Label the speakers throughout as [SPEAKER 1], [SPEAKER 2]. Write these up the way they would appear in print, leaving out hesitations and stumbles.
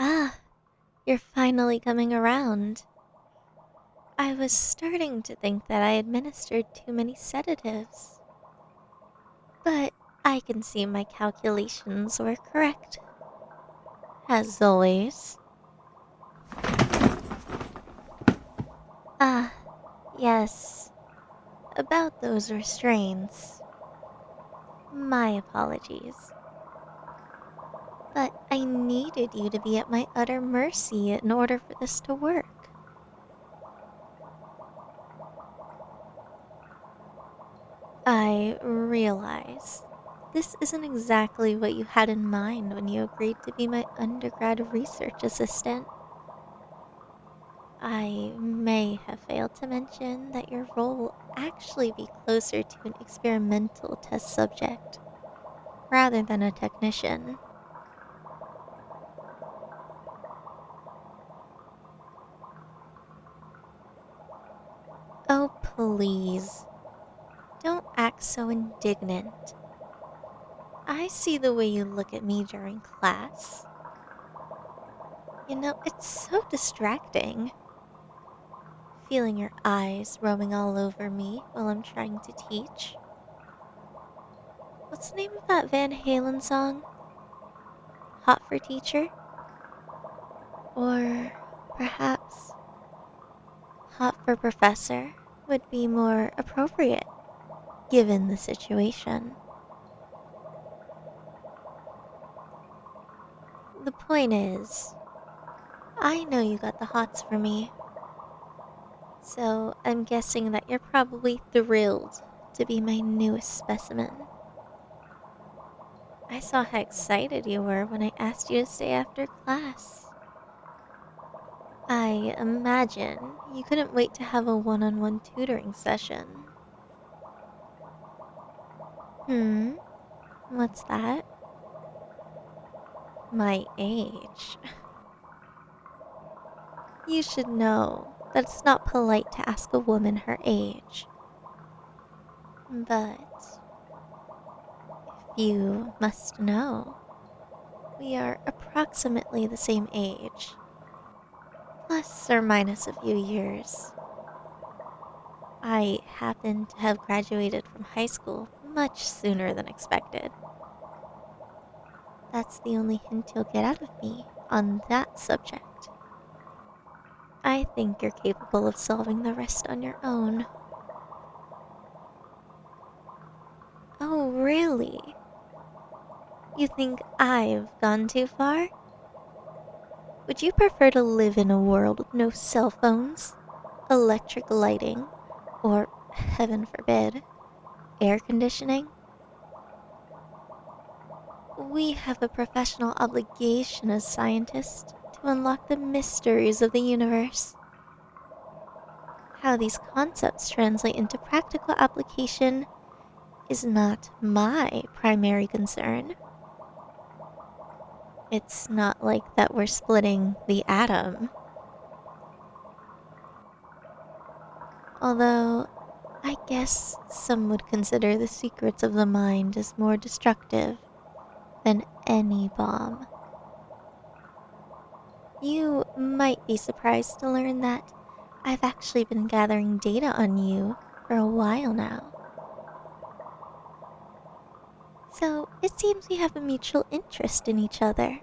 [SPEAKER 1] Ah, you're finally coming around. I was starting to think that I administered too many sedatives, but I can see my calculations were correct. As always. Ah, yes, about those restraints. My apologies. But I needed you to be at my utter mercy in order for this to work. I realize this isn't exactly what you had in mind when you agreed to be my undergrad research assistant. I may have failed to mention that your role will actually be closer to an experimental test subject rather than a technician. Oh, please, don't act so indignant. I see the way you look at me during class. It's so distracting. Feeling your eyes roaming all over me while I'm trying to teach. What's the name of that Van Halen song? Hot for Teacher? Or perhaps Hot for Professor would be more appropriate given the situation. The point is, I know you got the hots for me, so I'm guessing that you're probably thrilled to be my newest specimen. I saw how excited you were when I asked you to stay after class. I imagine you couldn't wait to have a one-on-one tutoring session. Hmm, what's that? My age. You should know that it's not polite to ask a woman her age. But if you must know, we are approximately the same age, plus or minus a few years. I happen to have graduated from high school much sooner than expected. That's the only hint you'll get out of me on that subject. I think you're capable of solving the rest on your own. Oh, really? You think I've gone too far? Would you prefer to live in a world with no cell phones, electric lighting, or, heaven forbid, air conditioning? We have a professional obligation as scientists to unlock the mysteries of the universe. How these concepts translate into practical application is not my primary concern. It's not like that we're splitting the atom. Although, I guess some would consider the secrets of the mind as more destructive than any bomb. You might be surprised to learn that I've actually been gathering data on you for a while now. So it seems we have a mutual interest in each other.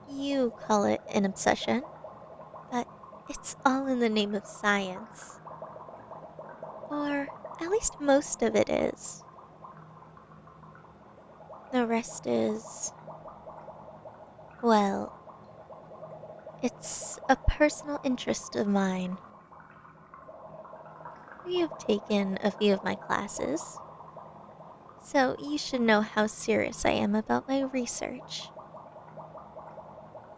[SPEAKER 1] You call it an obsession, but it's all in the name of science. Or at least most of it is. The rest is, well, it's a personal interest of mine. You've taken a few of my classes, so you should know how serious I am about my research.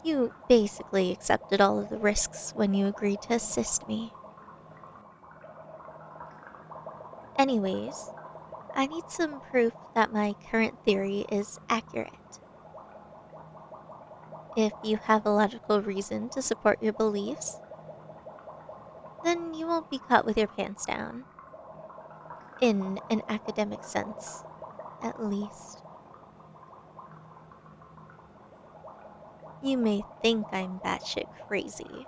[SPEAKER 1] You basically accepted all of the risks when you agreed to assist me. Anyways, I need some proof that my current theory is accurate. If you have a logical reason to support your beliefs, then you won't be caught with your pants down. In an academic sense, at least. You may think I'm batshit crazy,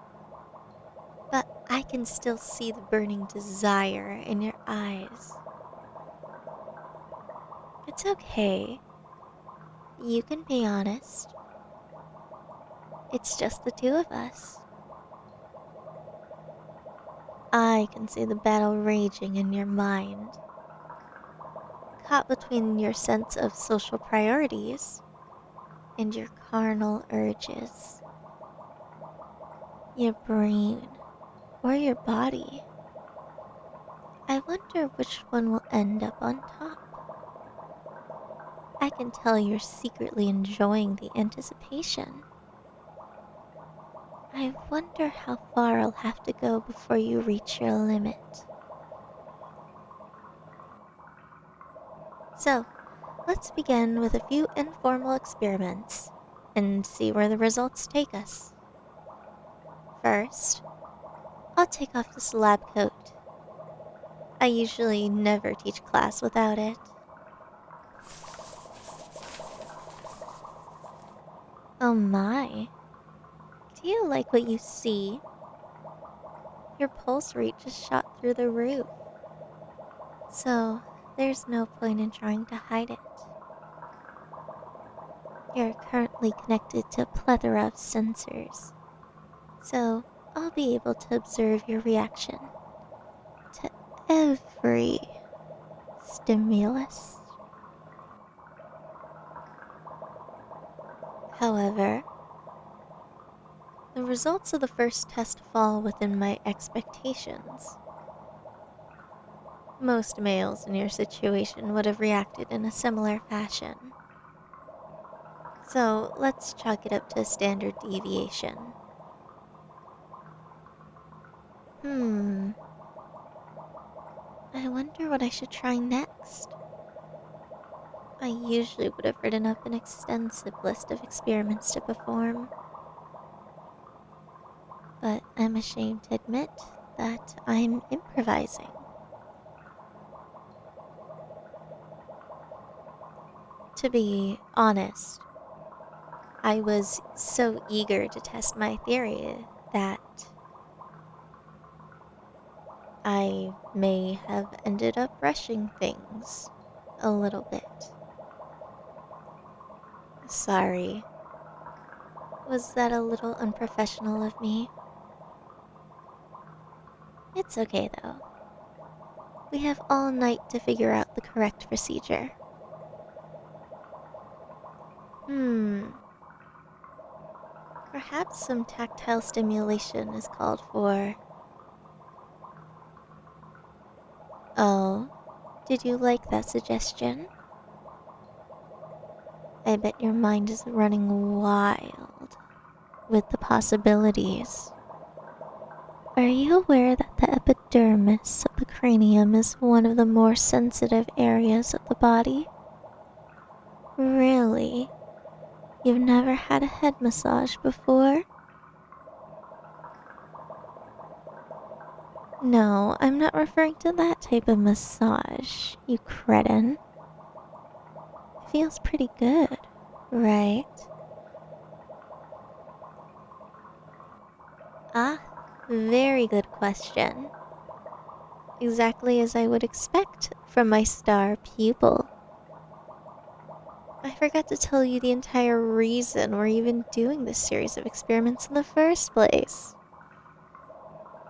[SPEAKER 1] but I can still see the burning desire in your eyes. It's okay. You can be honest. It's just the two of us. I can see the battle raging in your mind, caught between your sense of social priorities and your carnal urges. Your brain or your body. I wonder which one will end up on top. I can tell you're secretly enjoying the anticipation. I wonder how far I'll have to go before you reach your limit. So, let's begin with a few informal experiments and see where the results take us. First, I'll take off this lab coat. I usually never teach class without it. Oh my, do you like what you see? Your pulse rate just shot through the roof. So, there's no point in trying to hide it. You're currently connected to a plethora of sensors, so I'll be able to observe your reaction to every stimulus. However, the results of the first test fall within my expectations. Most males in your situation would have reacted in a similar fashion. So let's chalk it up to a standard deviation. Hmm, I wonder what I should try next. I usually would have written up an extensive list of experiments to perform, but I'm ashamed to admit that I'm improvising. To be honest, I was so eager to test my theory that I may have ended up rushing things a little bit. Sorry. Was that a little unprofessional of me? It's okay though. We have all night to figure out the correct procedure. Hmm. Perhaps some tactile stimulation is called for. Oh, did you like that suggestion? I bet your mind is running wild with the possibilities. Are you aware that the epidermis of the cranium is one of the more sensitive areas of the body? Really? You've never had a head massage before? No, I'm not referring to that type of massage, you cretin. It feels pretty good, right? Ah, very good question. Exactly as I would expect from my star pupil. I forgot to tell you the entire reason we're even doing this series of experiments in the first place.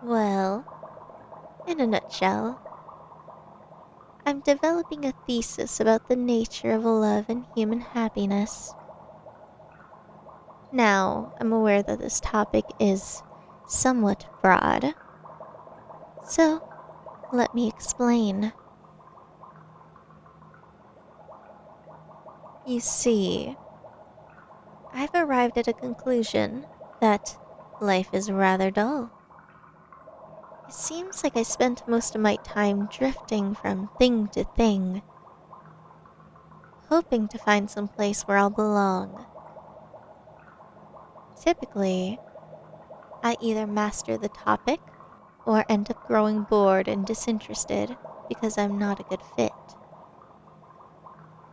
[SPEAKER 1] Well, in a nutshell, I'm developing a thesis about the nature of love and human happiness. Now, I'm aware that this topic is somewhat broad, so let me explain. You see, I've arrived at a conclusion that life is rather dull. It seems like I spent most of my time drifting from thing to thing, hoping to find some place where I'll belong. Typically, I either master the topic or end up growing bored and disinterested because I'm not a good fit.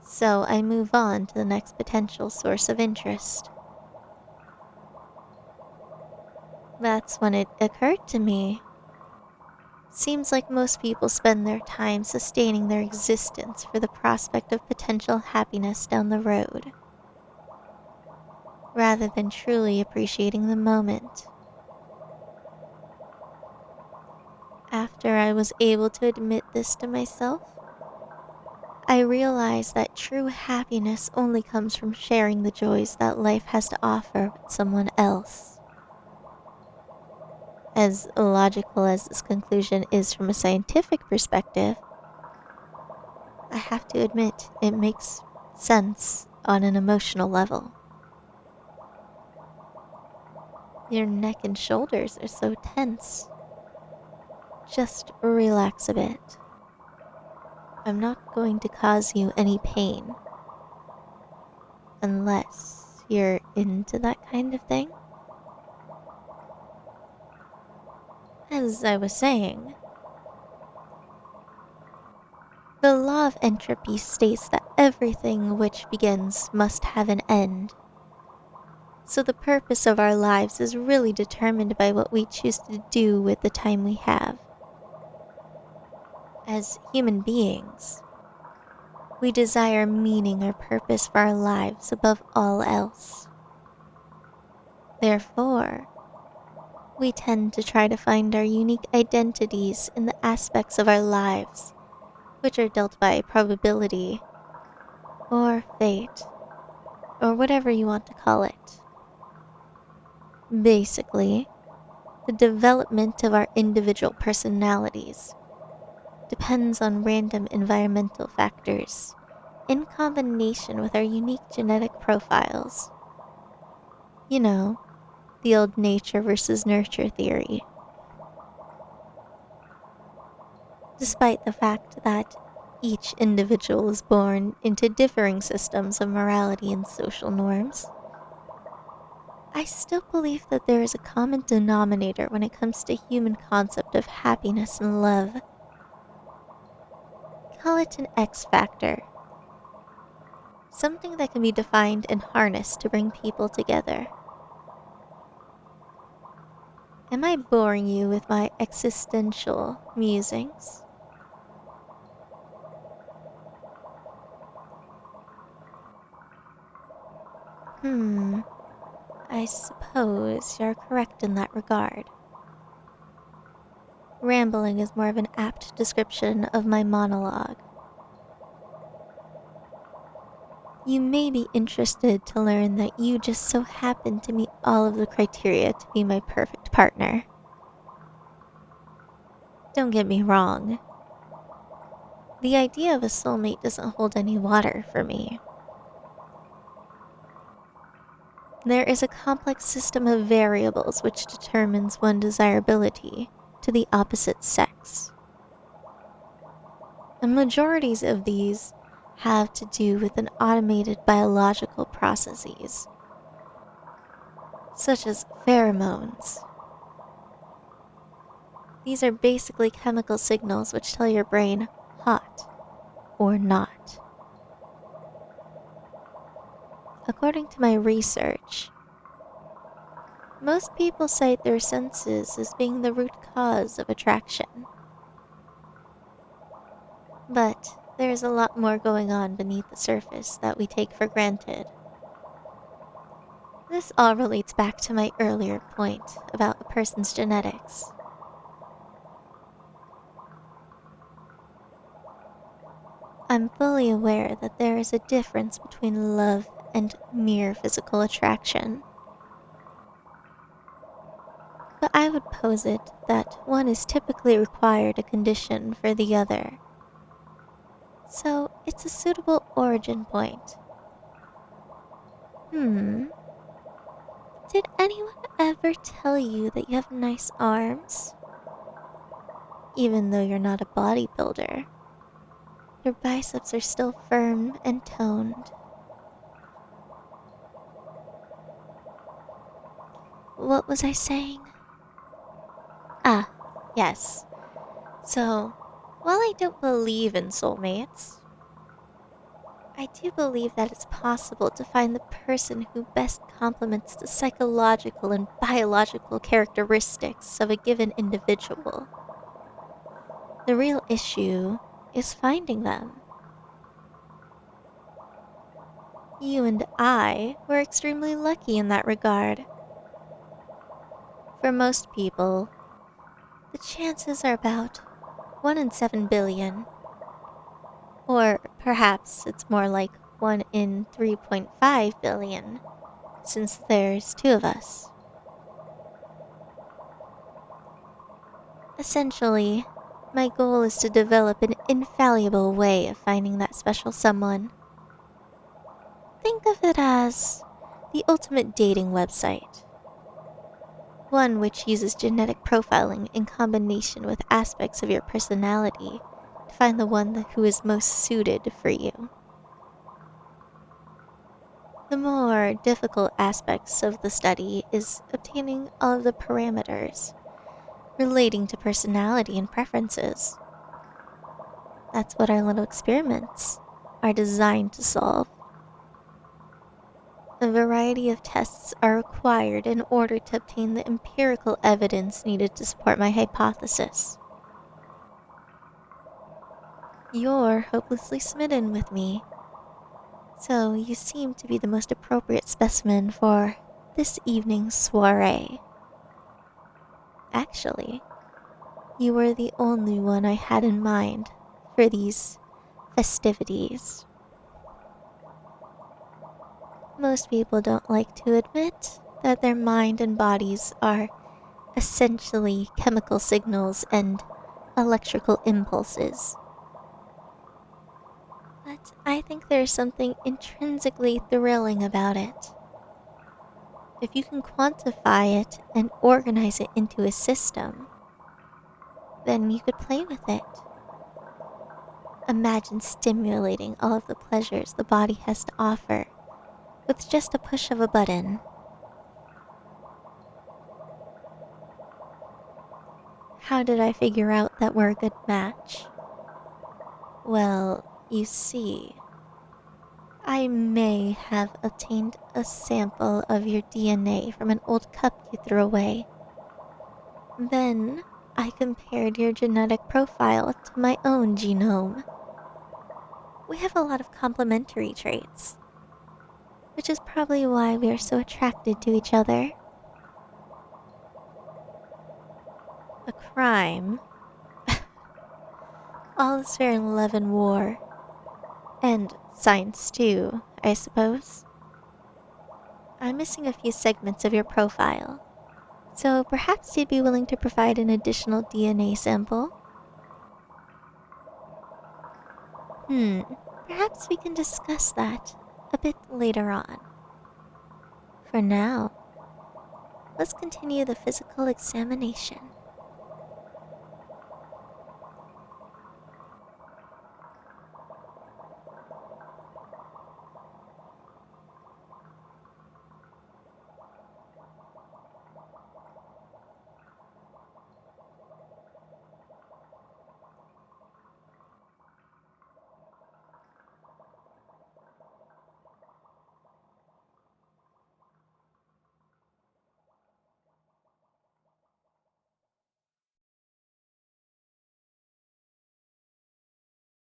[SPEAKER 1] So I move on to the next potential source of interest. That's when it occurred to me. Seems like most people spend their time sustaining their existence for the prospect of potential happiness down the road, rather than truly appreciating the moment. After I was able to admit this to myself, I realized that true happiness only comes from sharing the joys that life has to offer with someone else. As illogical as this conclusion is from a scientific perspective, I have to admit it makes sense on an emotional level. Your neck and shoulders are so tense. Just relax a bit. I'm not going to cause you any pain. Unless you're into that kind of thing. As I was saying, the law of entropy states that everything which begins must have an end. So the purpose of our lives is really determined by what we choose to do with the time we have. As human beings, we desire meaning or purpose for our lives above all else. Therefore, we tend to try to find our unique identities in the aspects of our lives which are dealt by probability, or fate, or whatever you want to call it. Basically, the development of our individual personalities depends on random environmental factors in combination with our unique genetic profiles. You know, the old nature versus nurture theory. Despite the fact that each individual is born into differing systems of morality and social norms, I still believe that there is a common denominator when it comes to human concept of happiness and love. Call it an X factor. Something that can be defined and harnessed to bring people together. Am I boring you with my existential musings? I suppose you're correct in that regard. Rambling is more of an apt description of my monologue. You may be interested to learn that you just so happen to meet all of the criteria to be my perfect partner. Don't get me wrong. The idea of a soulmate doesn't hold any water for me. There is a complex system of variables which determines one's desirability to the opposite sex. And majorities of these have to do with an automated biological processes, such as pheromones. These are basically chemical signals which tell your brain hot or not. According to my research, most people cite their senses as being the root cause of attraction. But there's a lot more going on beneath the surface that we take for granted. This all relates back to my earlier point about a person's genetics. I'm fully aware that there is a difference between love and mere physical attraction. But I would posit that one is typically required a condition for the other. So it's a suitable origin point. Did anyone ever tell you that you have nice arms? Even though you're not a bodybuilder, your biceps are still firm and toned. What was I saying? Ah, yes. So, while I don't believe in soulmates, I do believe that it's possible to find the person who best complements the psychological and biological characteristics of a given individual. The real issue is finding them. You and I were extremely lucky in that regard. For most people, the chances are about 1 in 7 billion. Or perhaps it's more like 1 in 3.5 billion, since there's two of us. Essentially, my goal is to develop an infallible way of finding that special someone. Think of it as the ultimate dating website. One which uses genetic profiling in combination with aspects of your personality to find the one who is most suited for you. The more difficult aspects of the study is obtaining all of the parameters relating to personality and preferences. That's what our little experiments are designed to solve. A variety of tests are required in order to obtain the empirical evidence needed to support my hypothesis. You're hopelessly smitten with me, so you seem to be the most appropriate specimen for this evening's soiree. Actually, you were the only one I had in mind for these festivities. Most people don't like to admit that their mind and bodies are essentially chemical signals and electrical impulses. But I think there's something intrinsically thrilling about it. If you can quantify it and organize it into a system, then you could play with it. Imagine stimulating all of the pleasures the body has to offer with just a push of a button. How did I figure out that we're a good match? Well, you see, I may have obtained a sample of your DNA from an old cup you threw away. Then I compared your genetic profile to my own genome. We have a lot of complementary traits, which is probably why we are so attracted to each other. A crime? All is fair in love and war. And science too, I suppose. I'm missing a few segments of your profile, so perhaps you'd be willing to provide an additional DNA sample? Perhaps we can discuss that a bit later on. For now, let's continue the physical examination.